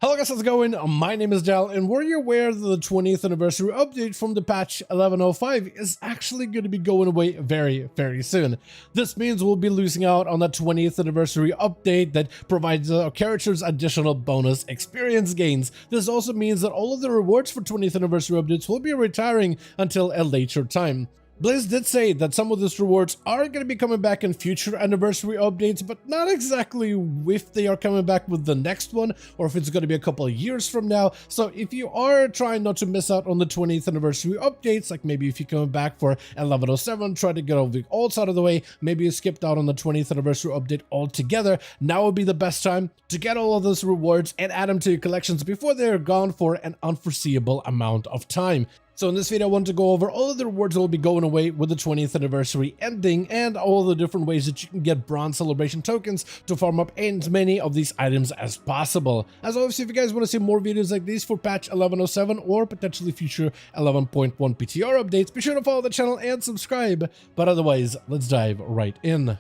Hello guys, how's it going? My name is Dal, and were you aware that the 20th anniversary update from the patch 11.05 is actually going to be going away very soon? This means we'll be losing out on the 20th anniversary update that provides our characters additional bonus experience gains. This also means that all of the rewards for 20th anniversary updates will be retiring until a later time. Blizz did say that some of these rewards are going to be coming back in future anniversary updates, but not exactly if they are coming back with the next one or if it's going to be a couple of years from now. So if you are trying not to miss out on the 20th anniversary updates, like maybe if you're coming back for 11.07, try to get all the alts out of the way, maybe you skipped out on the 20th anniversary update altogether, now would be the best time to get all of those rewards and add them to your collections before they're gone for an unforeseeable amount of time. So in this video, I want to go over all of the rewards that will be going away with the 20th anniversary ending and all the different ways that you can get bronze celebration tokens to farm up as many of these items as possible. As always, if you guys want to see more videos like these for patch 11.07 or potentially future 11.1 PTR updates, be sure to follow the channel and subscribe. But otherwise, let's dive right in.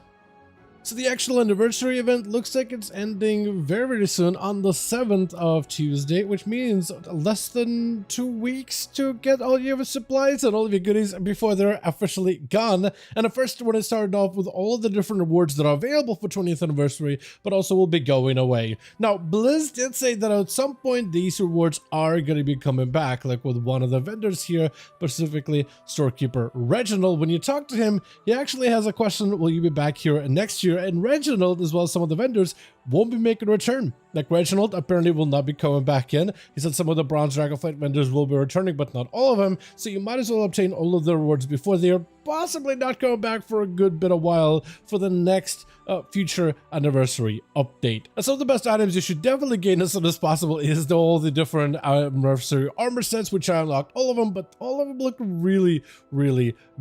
So the actual anniversary event looks like it's ending very soon on the 7th of Tuesday, which means less than 2 weeks to get all your supplies and all of your goodies before they're officially gone. And at first, when I started off with all of the different rewards that are available for 20th anniversary, but also will be going away. Now, Blizz did say that at some point these rewards are going to be coming back, like with one of the vendors here, specifically storekeeper Reginald. When you talk to him, he actually has a question: will you be back here next year? And Reginald, as well as some of the vendors, won't be making a return. Like Reginald apparently will not be coming back in. He said some of the bronze dragonflight vendors will be returning, but not all of them. So you might as well obtain all of the rewards before they are possibly not coming back for a good bit of while for the next future anniversary update. And some of the best items you should definitely gain as soon as possible is all the different anniversary armor sets, which I unlocked all of them, but all of them look really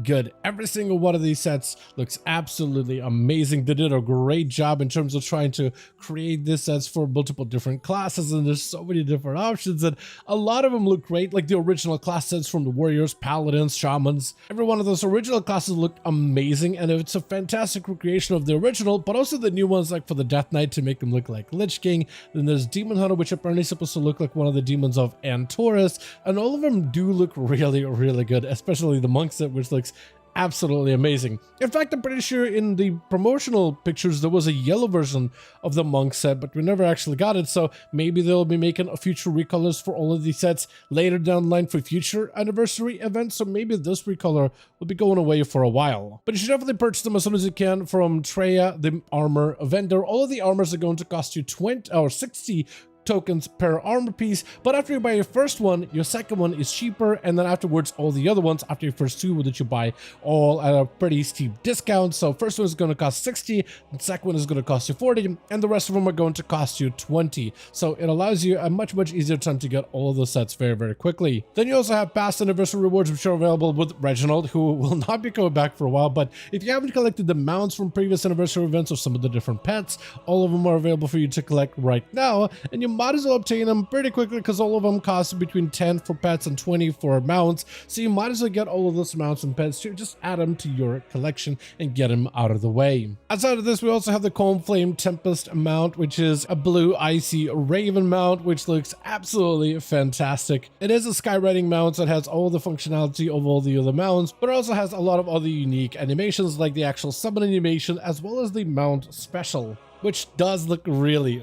good. Every single one of these sets looks absolutely amazing. They did a great job in terms of trying to create these sets for multiple different classes, and there's so many different options, and a lot of them look great, like the original class sets from the warriors, paladins, shamans. Every one of those original classes looked amazing, and it's a fantastic recreation of the original, but also the new ones, like for the Death Knight to make them look like Lich King. Then there's Demon Hunter, which apparently is supposed to look like one of the demons of Antorus, and all of them do look really good, especially the monk set, which looks absolutely amazing. In fact, I'm pretty sure in the promotional pictures there was a yellow version of the monk set, but we never actually got it, so maybe they'll be making a future recolors for all of these sets later down the line for future anniversary events, so maybe this recolor will be going away for a while. But you should definitely purchase them as soon as you can from Treya, the armor vendor. All of the armors are going to cost you 20 or 60 tokens per armor piece, but after you buy your first one, your second one is cheaper, and then afterwards all the other ones after your first two that you buy all at a pretty steep discount. So first one is going to cost 60, the second one is going to cost you 40, and the rest of them are going to cost you 20. So it allows you a much easier time to get all of those sets very quickly. Then you also have past anniversary rewards, which are available with Reginald, who will not be coming back for a while, but if you haven't collected the mounts from previous anniversary events or some of the different pets, all of them are available for you to collect right now, and you might as well obtain them pretty quickly because all of them cost between 10 for pets and 20 for mounts, so you might as well get all of those mounts and pets to just add them to your collection and get them out of the way. Outside of this, we also have the Calm Flame Tempest mount, which is a blue icy raven mount, which looks absolutely fantastic. It is a skywriting mount that has all the functionality of all the other mounts, but it also has a lot of other unique animations like the actual summon animation as well as the mount special, which does look really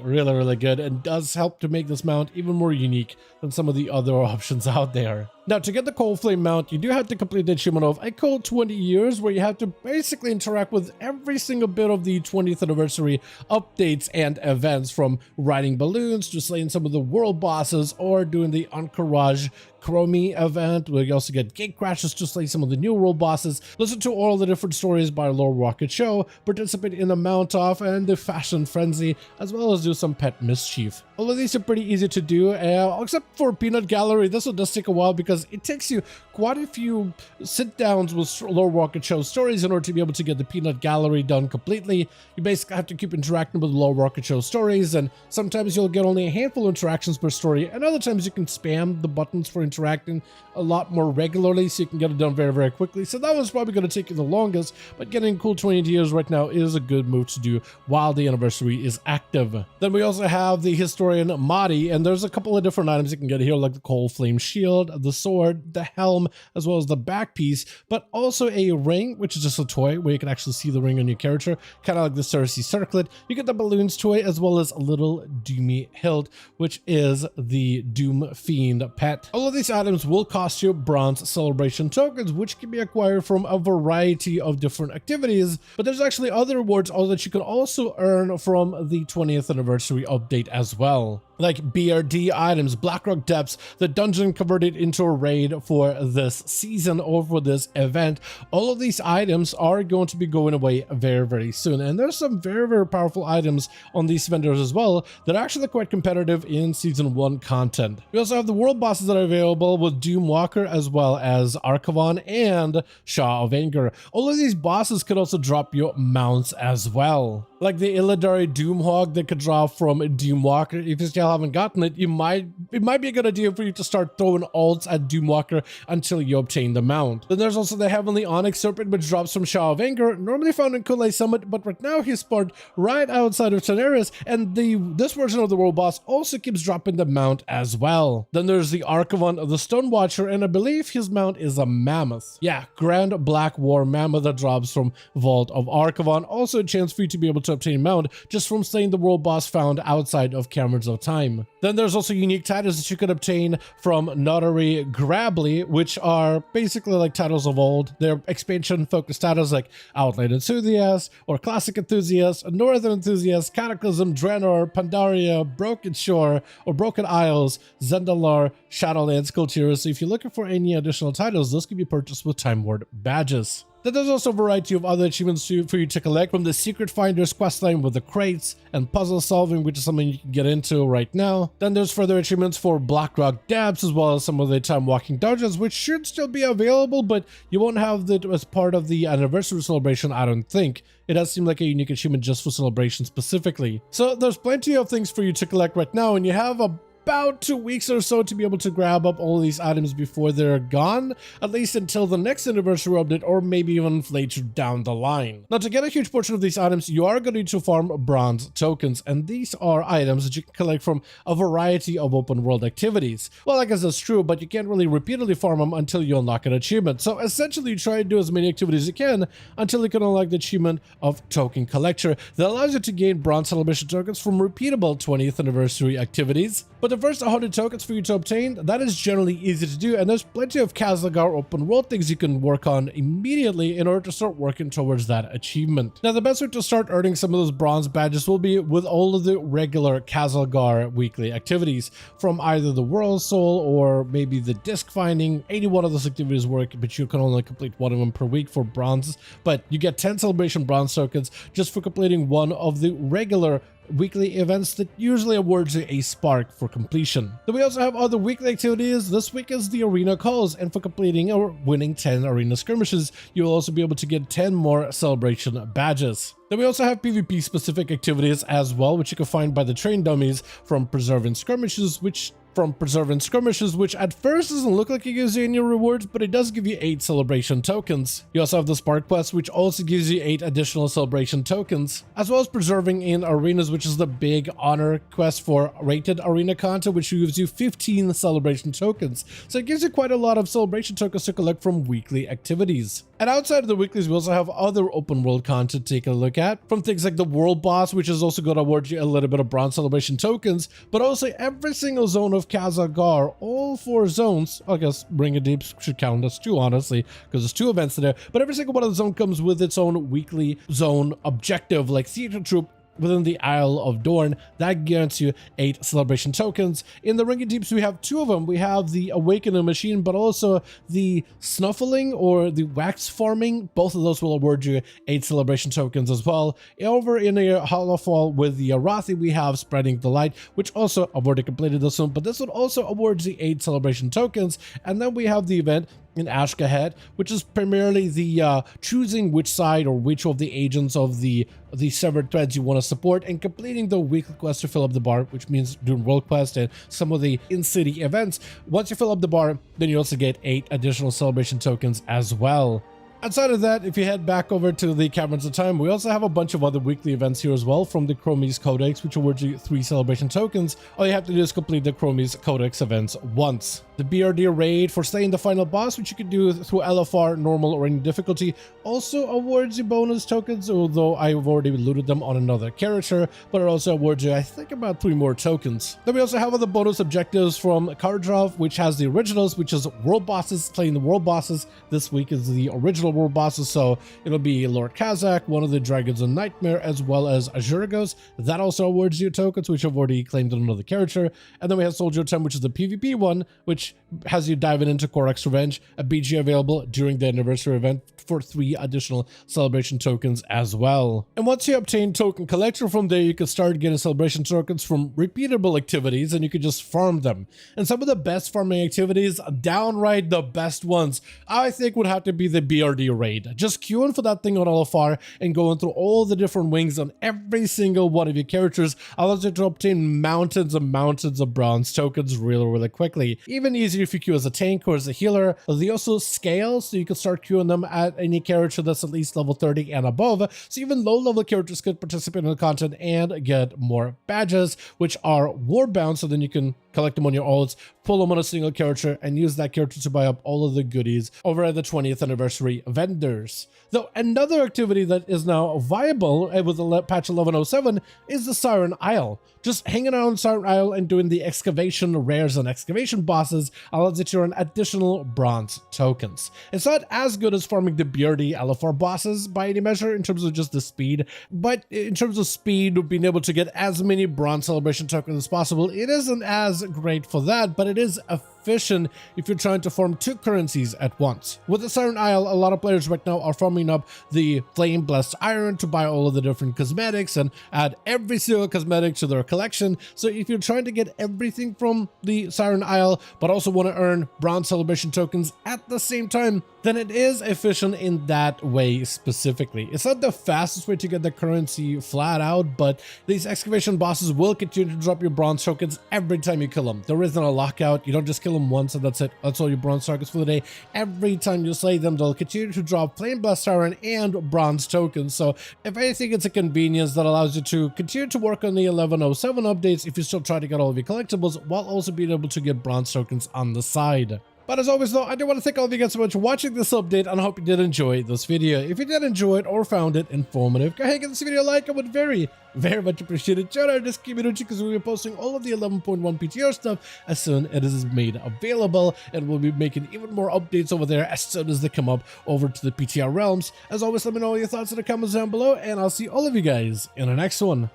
good and does help to make this mount even more unique than some of the other options out there. Now, to get the Cold Flame mount, you do have to complete the achievement of a cold 20 years, where you have to basically interact with every single bit of the 20th anniversary updates and events, from riding balloons to slaying some of the world bosses or doing the Encourage Chromie event, where you also get gate crashes to slay some of the new world bosses, listen to all the different stories by Lord Rocket Show, participate in the mount off and the fashion frenzy, as well as do some pet mischief. All of these are pretty easy to do, except for Peanut Gallery. This one does take a while because because it takes you quite a few sit-downs with Lore Rocket Show stories in order to be able to get the Peanut Gallery done completely. You basically have to keep interacting with Lore Rocket Show stories, and sometimes you'll get only a handful of interactions per story, and other times you can spam the buttons for interacting a lot more regularly, so you can get it done very, very quickly. So that one's probably going to take you the longest, but getting cool 20 ideas right now is a good move to do while the anniversary is active. Then we also have the Historian Madi, and there's a couple of different items you can get here, like the Coal Flame Shield, the sword, the helm, as well as the back piece, but also a ring, which is just a toy where you can actually see the ring on your character, kind of like the Cersei Circlet. You get the Balloons toy, as well as a little Doomy Hilt, which is the Doom Fiend pet. All of these items will cost you bronze celebration tokens, which can be acquired from a variety of different activities, but there's actually other rewards that you can also earn from the 20th anniversary update as well, like BRD items, Blackrock Depths, the dungeon converted into a raid for this season or for this event. All of these items are going to be going away very, very soon, and there's some very, very powerful items on these vendors as well that are actually quite competitive in season 1 content. We also have the world bosses that are available with Doomwalker, as well as Archivon and Shaw of Anger. All of these bosses could also drop you mounts as well, like the Illidari Doomhawk that could drop from Doomwalker. If you still haven't gotten it, it might be a good idea for you to start throwing ults at Doomwalker until you obtain the mount. Then there's also the Heavenly Onyx Serpent, which drops from Shaw of Anger, normally found in Kulei Summit, but right now he's spawned right outside of Teneris, and this version of the world boss also keeps dropping the mount as well. Then there's the Archivon of the Stone Watcher, and I believe his mount is a mammoth. Yeah, Grand Black War Mammoth that drops from Vault of Archivon. Also a chance for you to be able to obtain mount just from slaying the world boss found outside of Caverns of Time. Then there's also unique titles that you could obtain from Notary Grably, which are basically like titles of old. They're expansion focused titles like Outland Enthusiast or Classic Enthusiast, Northern Enthusiast, Cataclysm, Draenor, Pandaria, Broken Shore or Broken Isles, Zendalar, Shadowlands, Kultira. So if you're looking for any additional titles, those can be purchased with Time Ward badges. Then there's also a variety of other achievements for you to collect, from the Secret Finders questline with the crates and puzzle solving, which is something you can get into right now. Then there's further achievements for Blackrock Depths, as well as some of the time walking dungeons, which should still be available, but you won't have that as part of the anniversary celebration, I don't think. It does seem like a unique achievement just for celebration specifically. So there's plenty of things for you to collect right now, and you have about 2 weeks or so to be able to grab up all these items before they're gone, at least until the next anniversary update, or maybe even later down the line. Now, to get a huge portion of these items, you are going to need to farm bronze tokens, and these are items that you can collect from a variety of open world activities. Well, I guess that's true, but you can't really repeatedly farm them until you unlock an achievement. So essentially, you try to do as many activities as you can until you can unlock the achievement of Token Collector that allows you to gain bronze celebration tokens from repeatable 20th anniversary activities. But the first 100 tokens for you to obtain, that is generally easy to do, and there's plenty of Kazalgar open world things you can work on immediately in order to start working towards that achievement. Now, the best way to start earning some of those bronze badges will be with all of the regular Kazalgar weekly activities, from either the World Soul or maybe the disc finding. 81 of those activities work, but you can only complete one of them per week for bronze, but you get 10 celebration bronze tokens just for completing one of the regular weekly events that usually awards you a spark for completion. Then we also have other weekly activities. This week is the arena calls, and for completing or winning 10 arena skirmishes, you will also be able to get 10 more celebration badges. Then we also have PvP specific activities as well, which you can find by the train dummies from Preserving Skirmishes, which at first doesn't look like it gives you any rewards, but it does give you 8 celebration tokens. You also have the Spark Quest, which also gives you 8 additional celebration tokens, as well as Preserving in Arenas, which is the big honor quest for rated arena content, which gives you 15 celebration tokens. So it gives you quite a lot of celebration tokens to collect from weekly activities. And outside of the weeklies, we also have other open world content to take a look at, from things like the World Boss, which is also going to award you a little bit of bronze celebration tokens, but also every single zone of Kazalgar, all 4 zones. I guess Ring of Deep should count as 2, honestly, because there's 2 events there, but every single one of the zone comes with its own weekly zone objective, like Theater Troop, within the Isle of Dorn. That guarantees you 8 celebration tokens. In the Ringy Deeps, we have 2 of them. We have the Awakening Machine, but also the Snuffling or the Wax Farming. Both of those will award you 8 celebration tokens as well. Over in the Hollowfall with the Arathi, we have Spreading the Light, which also I've already completed this one, but this one also awards the 8 celebration tokens. And then we have the event in Ashkahead, which is primarily the choosing which side or which of the agents of the severed threads you want to support, and completing the weekly quest to fill up the bar, which means doing world quest and some of the in-city events. Once you fill up the bar, then you also get 8 additional celebration tokens as well. Outside of that, if you head back over to the Caverns of Time, we also have a bunch of other weekly events here as well, from the Chromes Codex, which awards you 3 celebration tokens. All you have to do is complete the Chromes Codex events once. The BRD raid for slaying the final boss, which you can do through LFR, normal, or any difficulty, also awards you bonus tokens, although I've already looted them on another character, but it also awards you, I think, about 3 more tokens. Then we also have other bonus objectives from Kardrov, which has the originals, which is world bosses, slaying the world bosses. This week is the original world bosses, so it'll be Lord Kazakh, one of the Dragons of Nightmare, as well as Azurgos. That also awards you tokens, which I've already claimed on another character. And then we have Soldier 10, which is the PvP one, which has you diving into Korak's Revenge, a BG available during the anniversary event for 3 additional celebration tokens as well. And once you obtain Token Collector from there, you can start getting celebration tokens from repeatable activities, and you can just farm them. And some of the best farming activities, downright the best ones, I think would have to be the BRD raid. Just queuing for that thing on LFR and going through all the different wings on every single one of your characters allows you to obtain mountains and mountains of bronze tokens really quickly. Even easier if you queue as a tank or as a healer. They also scale, so you can start queuing them at any character that's at least level 30 and above, so even low-level characters could participate in the content and get more badges, which are war-bound, so then you can collect them on your ults, pull them on a single character, and use that character to buy up all of the goodies over at the 20th anniversary vendors. Though another activity that is now viable with the patch 1107 is the Siren Isle. Just hanging out on Siren Isle and doing the excavation rares and excavation bosses allows you to earn additional bronze tokens. It's not as good as farming the BRD LFR bosses by any measure in terms of just the speed, but in terms of speed, being able to get as many bronze celebration tokens as possible, it isn't as great for that, but it is efficient if you're trying to farm 2 currencies at once. With the Siren Isle, a lot of players right now are farming up the Flame Blessed Iron to buy all of the different cosmetics and add every single cosmetic to their collection. So if you're trying to get everything from the Siren Isle, but also want to earn bronze celebration tokens at the same time, then it is efficient in that way specifically. It's not the fastest way to get the currency flat out, but these excavation bosses will continue to drop your bronze tokens every time you kill them. There isn't a lockout. You don't just kill them once and that's it. That's all your bronze tokens for the day. Every time you slay them, they'll continue to drop Flame Blessed Iron and bronze tokens. So if anything, it's a convenience that allows you to continue to work on the 1107 updates if you still try to get all of your collectibles, while also being able to get bronze tokens on the side. But as always though, I do want to thank all of you guys so much for watching this update, and I hope you did enjoy this video. If you did enjoy it or found it informative, go ahead and give this video a like. I would very much appreciate it. Shout out this community, because we'll be posting all of the 11.1 PTR stuff as soon as it is made available, and we'll be making even more updates over there as soon as they come up over to the PTR realms. As always, let me know all your thoughts in the comments down below, and I'll see all of you guys in the next one.